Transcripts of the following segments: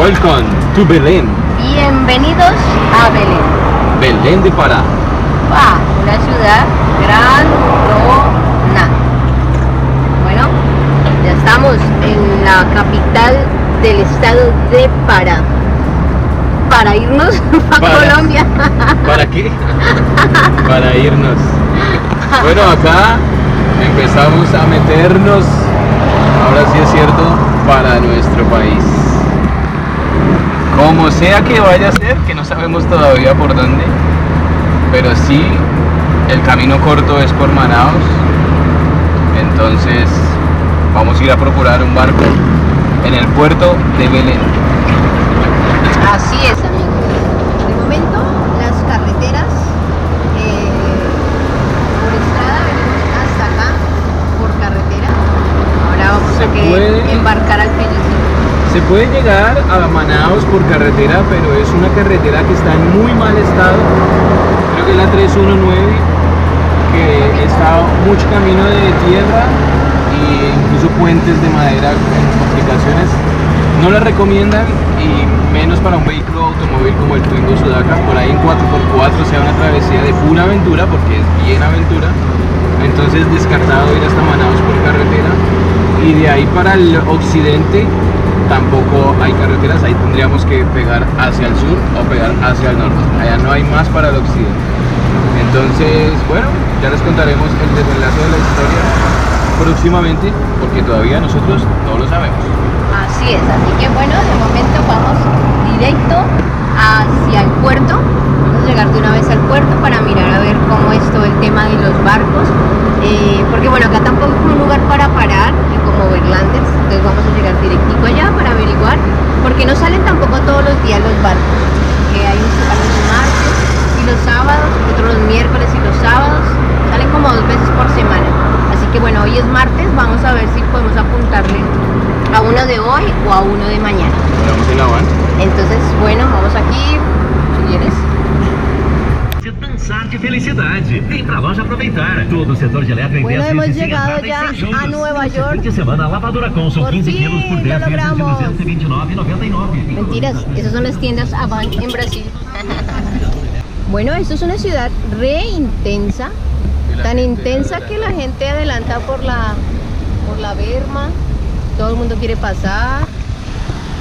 Welcome to Belén. Bienvenidos a Belén. Belén de Pará. Una ciudad grandona. Bueno, ya estamos en la capital del estado de Pará. Para irnos a Colombia. ¿Para qué? Para irnos. Bueno, acá empezamos a meternos, ahora sí es cierto, para nuestro país. Como sea que vaya a ser, que no sabemos todavía por dónde, pero sí, el camino corto es por Manaos. Entonces vamos a ir a procurar un barco en el puerto de Belén. Así es, amigos. De momento, las carreteras por estrada venimos hasta acá por carretera. Ahora vamos a embarcar al Pellizco. Se puede llegar a Manaos por carretera, pero es una carretera que está en muy mal estado. Creo que es la 319, que está mucho camino de tierra e incluso puentes de madera en complicaciones. No la recomiendan, y menos para un vehículo automóvil como el Twingo Sudaca. Por ahí en 4x4 sea una travesía de pura aventura, porque es bien aventura. Entonces descartado ir hasta Manaos por carretera, y de ahí para el occidente tampoco hay carreteras. Ahí tendríamos que pegar hacia el sur o pegar hacia el norte. Allá no hay más para el occidente. Entonces, bueno, ya les contaremos el desenlace de la historia próximamente, porque todavía nosotros no lo sabemos. Así es, así que bueno, de momento vamos directo hacia el puerto. Vamos a llegar de una vez al puerto para mirar a ver cómo es todo el tema de los barcos, porque bueno, acá tampoco es un lugar para parar, y como Berlanders, entonces vamos a llegar directico allá para averiguar, porque no salen tampoco todos los días los barcos, que hay unos a los martes y los sábados, otros los miércoles y los sábados, salen como 2 veces por semana. Así que bueno, hoy es martes, vamos a ver si podemos apuntarle a uno de hoy o a uno de mañana. Vamos en la van. Entonces, bueno, vamos aquí, si quieres. Se dançar de felicidade. Vem pra loja aproveitar. Todo o setor de elétrica em Bueno, 10 hemos vezes sem llegado entrada ya e sem juros. a Nueva York. Fim de semana, lavadora Consul, Por 15 quilos por fin, 10 lo vezes de logramos. 229,99. Mentiras, esas son las tiendas Avant en Brasil. Bueno, esto es una ciudad re intensa, tan intensa que la gente adelanta por la berma. Todo el mundo quiere pasar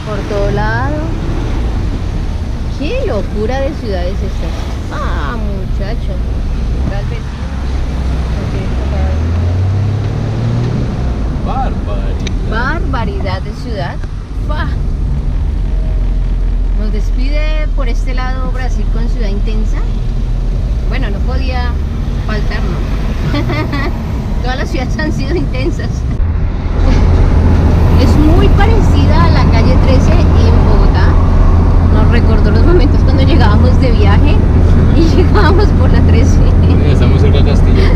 por todo lado. Qué locura de ciudad es esta. Muchacho. Tal vez. Barbaridad de ciudad. Nos despide por este lado Brasil con ciudad intensa. Bueno, no podía faltar, ¿no? Todas las ciudades han sido intensas. Es muy parecida a la calle 13 en Bogotá. Nos recordó los momentos cuando llegábamos de viaje y llegábamos por la 13. Ya estamos cerca de Castilla.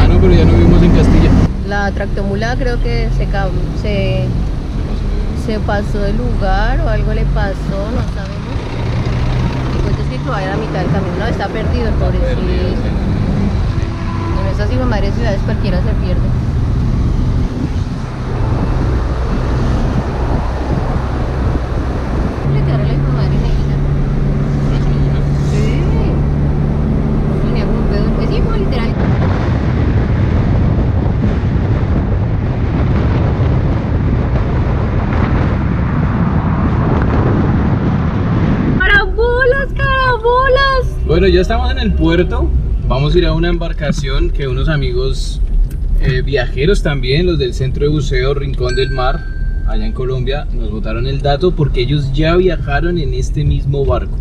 No, pero ya no vivimos en Castilla. La tractomula creo que se pasó de lugar o algo le pasó, no sabemos. Y pues es que va a ir a mitad del camino. No, está perdido el pobrecito. En esas hijas madres ciudades cualquiera se pierde. Bueno, ya estamos en el puerto. Vamos a ir a una embarcación que unos amigos viajeros también, los del Centro de Buceo Rincón del Mar, allá en Colombia, nos botaron el dato porque ellos ya viajaron en este mismo barco.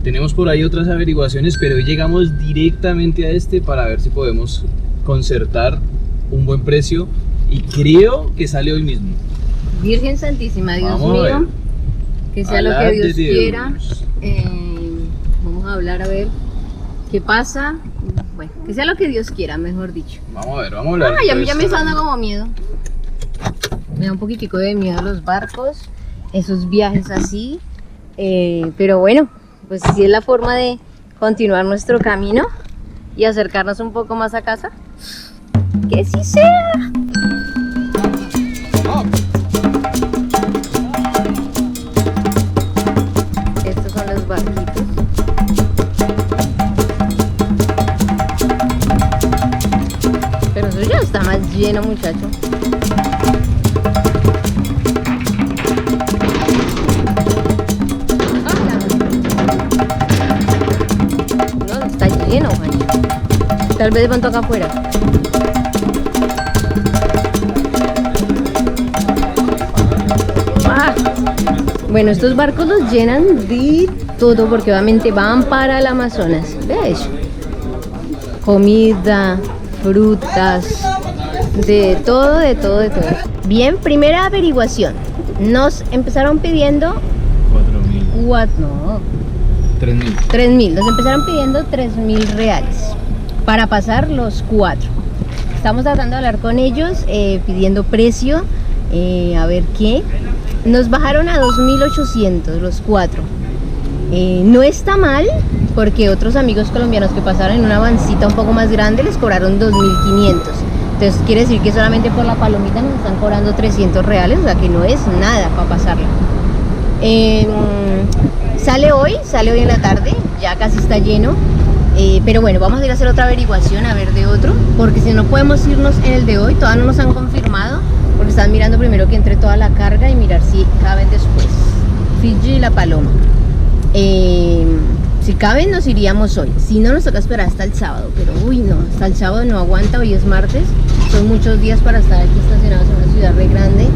Tenemos por ahí otras averiguaciones, pero hoy llegamos directamente a este para ver si podemos concertar un buen precio, y creo que sale hoy mismo. Virgen Santísima, Dios Vamos mío, que sea lo que Dios quiera. Dios. Vamos a hablar a ver qué pasa. Bueno, que sea lo que Dios quiera, mejor dicho. Vamos a ver, vamos a hablar. Ya me está dando como miedo. Me da un poquitico de miedo los barcos, esos viajes así. Pero bueno, pues si es la forma de continuar nuestro camino y acercarnos un poco más a casa. Que sí sea. los barquitos. Pero eso ya está más lleno, muchacho. No, está lleno, man. Tal vez de pronto acá afuera. Bueno, estos barcos los llenan de todo porque obviamente van para el Amazonas. Vea eso. Comida, frutas, de todo, de todo, de todo. Bien, primera averiguación. Nos empezaron pidiendo 4.000. No, 3.000. 3.000. Nos empezaron pidiendo 3.000 reales para pasar los 4. Estamos tratando de hablar con ellos, pidiendo precio, a ver qué. Nos bajaron a 2.800 los 4. No está mal, porque otros amigos colombianos que pasaron en una vancita un poco más grande les cobraron 2.500. Entonces quiere decir que solamente por la palomita nos están cobrando 300 reales, o sea que no es nada para pasarla. Sale hoy en la tarde, ya casi está lleno. Pero bueno, vamos a ir a hacer otra averiguación, a ver de otro, porque si no podemos irnos en el de hoy, todavía no nos han confirmado, porque están mirando primero que entre toda la carga y mirar si caben después. Fiji y la paloma. Si caben nos iríamos hoy, si no nos toca esperar hasta el sábado, pero uy no, hasta el sábado no aguanta, hoy es martes, son muchos días para estar aquí estacionados en una ciudad re grande.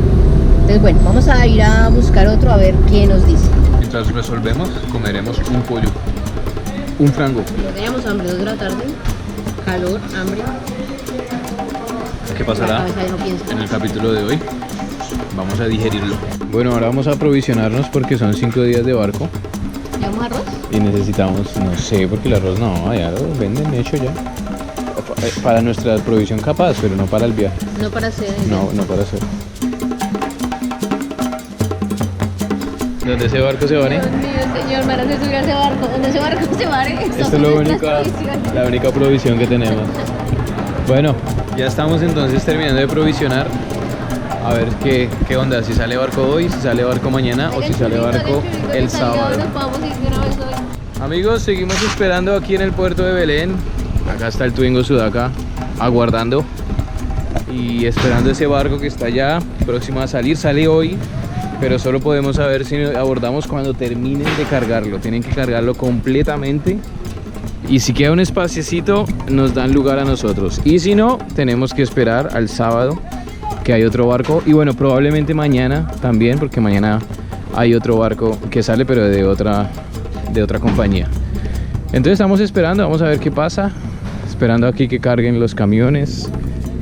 Entonces bueno, vamos a ir a buscar otro a ver qué nos dice. Mientras resolvemos, comeremos un pollo, un frango. No teníamos hambre, 2 de la tarde, calor, hambre. ¿Qué pasará en el capítulo de hoy? Vamos a digerirlo. Bueno, ahora vamos a aprovisionarnos porque son 5 días de barco. ¿Llevamos arroz? Y necesitamos, no sé, porque el arroz no, ya lo venden hecho ya. Para nuestra provisión capaz, pero no para el viaje. No para hacer. No para hacer. ¿Dónde ese barco se va, Dios mío, señor, me hace subir a ese barco. ¿Dónde ese barco se va? Esta es la única provisión que tenemos. Bueno, ya estamos entonces terminando de provisionar. A ver qué onda, si sale barco hoy, si sale barco mañana o si sale barco el sábado. Amigos, seguimos esperando aquí en el puerto de Belén. Acá está el Twingo Sudaka aguardando y esperando ese barco que está ya próximo a salir. Sale hoy, pero solo podemos saber si abordamos cuando terminen de cargarlo. Tienen que cargarlo completamente. Y si queda un espaciecito, nos dan lugar a nosotros. Y si no, tenemos que esperar al sábado, que hay otro barco. Y bueno, probablemente mañana también, porque mañana hay otro barco que sale, pero de otra compañía. Entonces estamos esperando, vamos a ver qué pasa. Esperando aquí que carguen los camiones,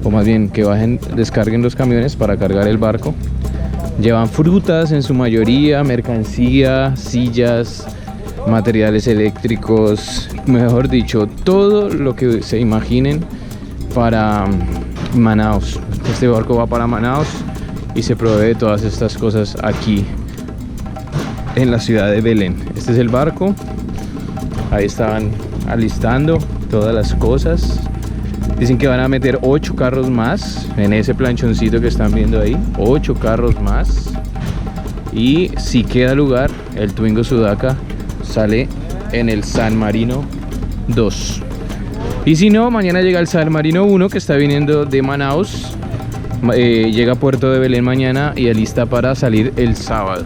o más bien que descarguen los camiones para cargar el barco. Llevan frutas en su mayoría, mercancía, sillas, materiales eléctricos, mejor dicho, todo lo que se imaginen para Manaos. Este barco va para Manaos y se provee de todas estas cosas aquí en la ciudad de Belén. Este es el barco, ahí estaban alistando todas las cosas. Dicen que van a meter 8 carros más en ese planchoncito que están viendo ahí, 8 carros más. Y si queda lugar, el Twingo Sudaka sale en el San Marino 2. Y si no, mañana llega el San Marino 1 que está viniendo de Manaos. Llega a Puerto de Belén mañana y alista para salir el sábado.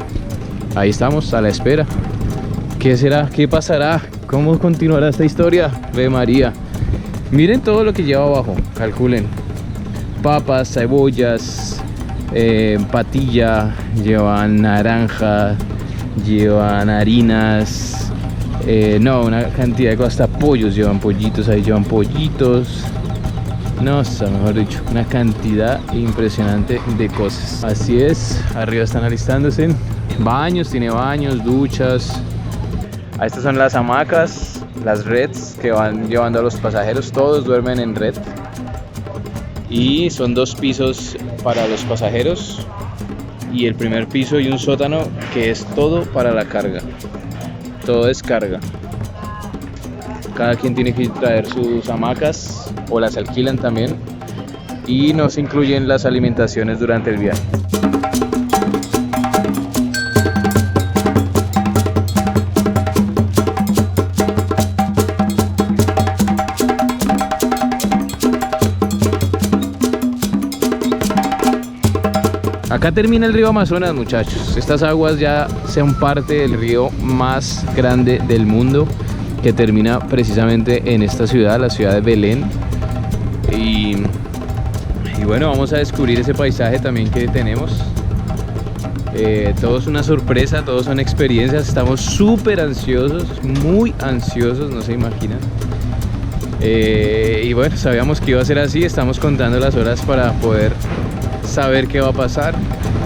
Ahí estamos a la espera. ¿Qué será? ¿Qué pasará? ¿Cómo continuará esta historia? Ve María. Miren todo lo que lleva abajo. Calculen. Papas, cebollas, patilla, llevan naranja, llevan harinas, no, una cantidad de cosas, hasta pollos, llevan pollitos, ahí llevan pollitos, no sé, mejor dicho, una cantidad impresionante de cosas. Así es, arriba están alistándose, baños, tiene baños, duchas. Estas son las hamacas, las reds que van llevando a los pasajeros, todos duermen en red. Y son 2 pisos para los pasajeros y el primer piso y un sótano que es todo para la carga. Todo es carga. Cada quien tiene que traer sus hamacas o las alquilan también y no se incluyen las alimentaciones durante el viaje. Acá termina el río Amazonas, muchachos. Estas aguas ya son parte del río más grande del mundo, que termina precisamente en esta ciudad, la ciudad de Belén. Y bueno, vamos a descubrir ese paisaje también que tenemos. Todo es una sorpresa, todos son experiencias. Estamos súper ansiosos, muy ansiosos, no se imaginan. Y bueno, sabíamos que iba a ser así. Estamos contando las horas para poder saber qué va a pasar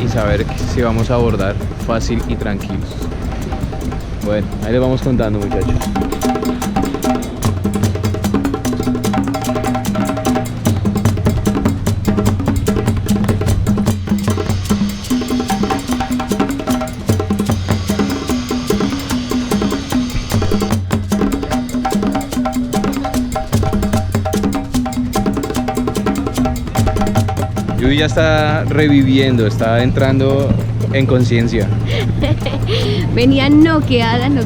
y saber si vamos a abordar fácil y tranquilos. Bueno, ahí les vamos contando, muchachos. Yubi ya está reviviendo, está entrando en conciencia. Venía noqueada, no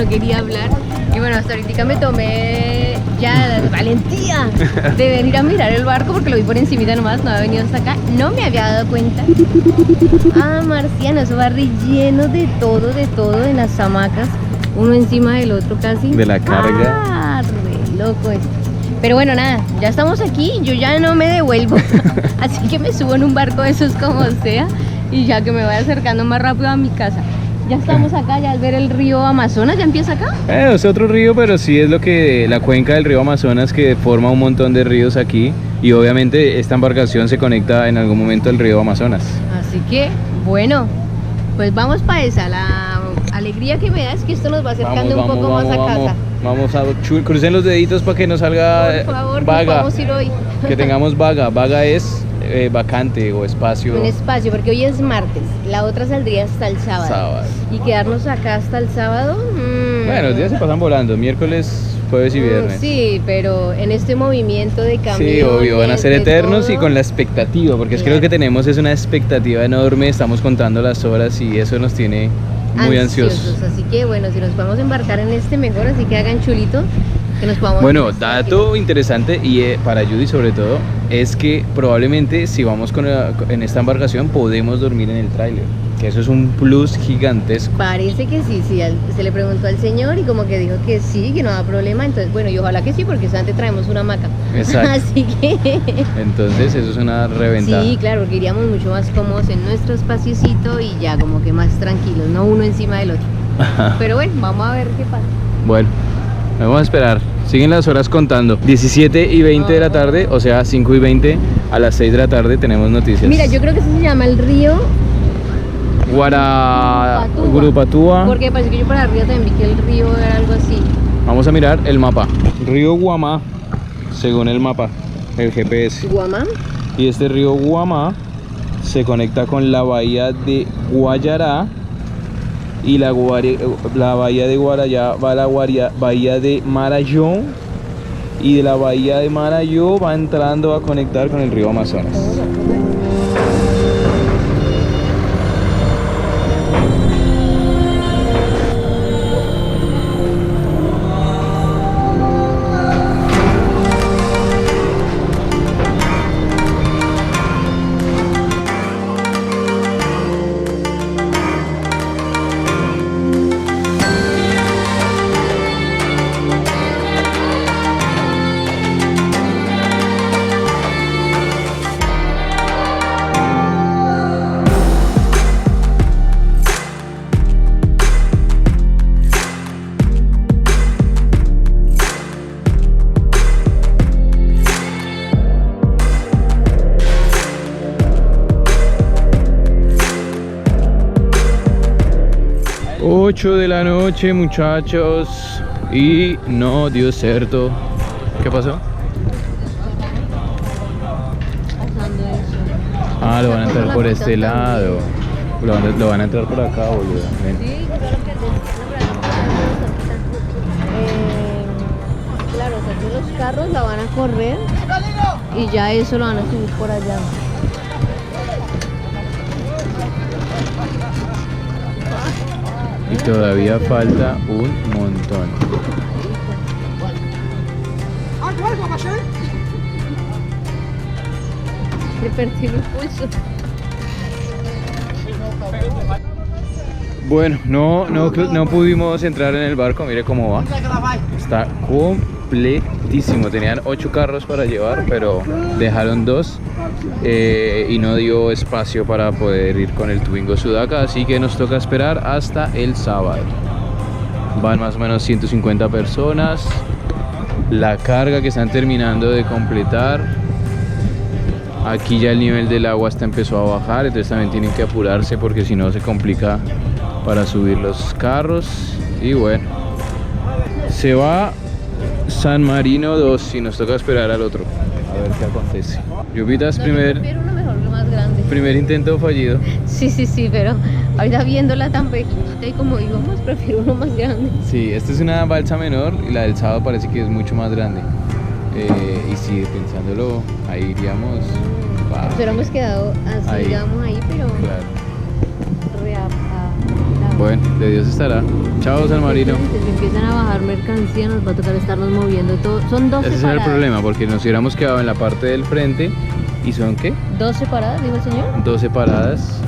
quería hablar. Y bueno, hasta ahorita me tomé ya la valentía de venir a mirar el barco porque lo vi por encimita nomás, no había venido hasta acá. No me había dado cuenta. Ah, marciano, eso va relleno de todo, en las hamacas, uno encima del otro casi. De la carga. Ah, re loco esto. Pero bueno, nada, ya estamos aquí, yo ya no me devuelvo. Así que me subo en un barco de esos como sea y ya que me voy acercando más rápido a mi casa. Ya estamos acá, ya al ver el río Amazonas, ¿ya empieza acá? Es otro río, pero sí es lo que la cuenca del río Amazonas, que forma un montón de ríos aquí. Y obviamente esta embarcación se conecta en algún momento al río Amazonas. Así que, bueno, pues vamos para esa. La alegría que me da es que esto nos va acercando un poco más a casa. Vamos a crucen los deditos para que no salga por favor, vaga. Vamos a ir hoy. Que tengamos vaga. Vaga es vacante o espacio. Un espacio, porque hoy es martes. La otra saldría hasta el sábado. Y quedarnos acá hasta el sábado. Bueno, los días se pasan volando. Miércoles, jueves y viernes. Sí, pero en este movimiento de cambio. Sí, obvio, van a ser eternos todo. Y con la expectativa, porque es que lo que tenemos es una expectativa enorme. Estamos contando las horas y eso nos tiene muy ansiosos. Así que bueno, si nos podemos embarcar en este mejor, así que hagan chulito, que nos podamos. Bueno, dato interesante y para Judy sobre todo es que probablemente si vamos en esta embarcación podemos dormir en el tráiler, que eso es un plus gigantesco. Parece que sí, se le preguntó al señor y como que dijo que sí, que no da problema, entonces bueno, y ojalá que sí, porque antes traemos una hamaca. Exacto. Así que entonces eso es una reventada. Sí, claro, porque iríamos mucho más cómodos en nuestro espaciocito y ya como que más tranquilos, no uno encima del otro. Pero bueno, vamos a ver qué pasa. Bueno, vamos a esperar. Siguen las horas contando. 17:20 de la tarde, o sea 5:20. A las 6 de la tarde tenemos noticias. Mira, yo creo que se llama el río Gurupatúa. Porque parece que yo para arriba también vi que el río era algo así. Vamos a mirar el mapa. Río Guamá, según el mapa, el GPS. ¿Guamá? Y este río Guamá se conecta con la bahía de Guayará. Y la bahía de Guarayá va a la bahía de Marayó. Y de la bahía de Marayó va entrando a conectar con el río Amazonas. Ocho de la noche, muchachos, y no dio cierto. ¿Qué pasó? Ah, lo van a entrar por este lado. Lo van a entrar por acá, boludo. Ven. Sí, claro, o sea, que los carros la van a correr y ya eso lo van a subir por allá. Y todavía falta un montón. Le perdí el pulso. Bueno, no pudimos entrar en el barco, mire cómo va. Está completísimo. Tenían 8 carros para llevar, pero dejaron 2 y no dio espacio para poder ir con el Twingo Sudaka, así que nos toca esperar hasta el sábado. Van más o menos 150 personas. La carga que están terminando de completar. Aquí ya el nivel del agua empezó a bajar, entonces también tienen que apurarse porque si no se complica para subir los carros. Y bueno, se va San Marino 2 y nos toca esperar al otro a ver qué acontece. Yupitas, No, yo prefiero uno mejor, lo más grande. primer intento fallido. Sí, pero ahorita viéndola tan pequeñita y como íbamos, prefiero uno más grande. Sí, esta es una balsa menor y la del sábado parece que es mucho más grande. Y sí, pensándolo, ahí iríamos. Wow. Nos hubiéramos quedado así, Ahí. digamos ahí, pero Claro. la- Bueno, de Dios estará. Chao, San Marino. Si empiezan a bajar mercancía, nos va a tocar estarnos moviendo todo. Son 12 Ese es el paradas. problema, porque nos hubiéramos quedado en la parte del frente y son, ¿qué? 12 paradas, dijo el señor. 12 paradas,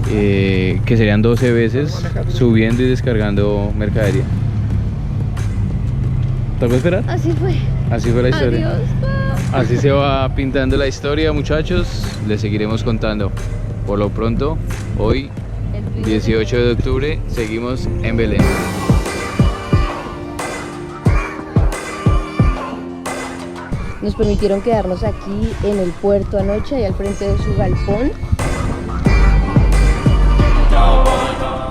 que serían 12 veces subiendo y descargando mercadería. ¿Tocó esperar? Así fue. Así fue la historia. Adiós. Así se va pintando la historia, muchachos. Les seguiremos contando. Por lo pronto, hoy, El frío. 18 de octubre, seguimos en Belén. Nos permitieron quedarnos aquí en el puerto anoche, ahí al frente de su galpón.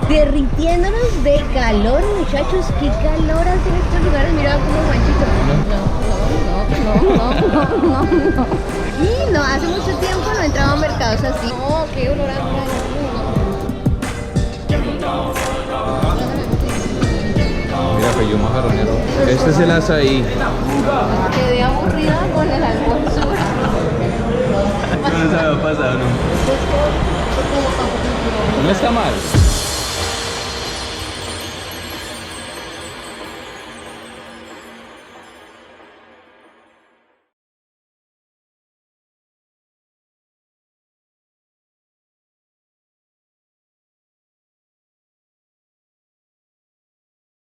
Derritiéndonos de calor, muchachos. Qué calor hace en estos lugares. Mira como Juanchito. No. Y no, hace mucho tiempo no entraba a mercados así. No, qué olor a Mira, pues yo macarronero. Este es el azaí. Quedé aburrida con el almuerzo. No se había pasado, ¿no? No está mal.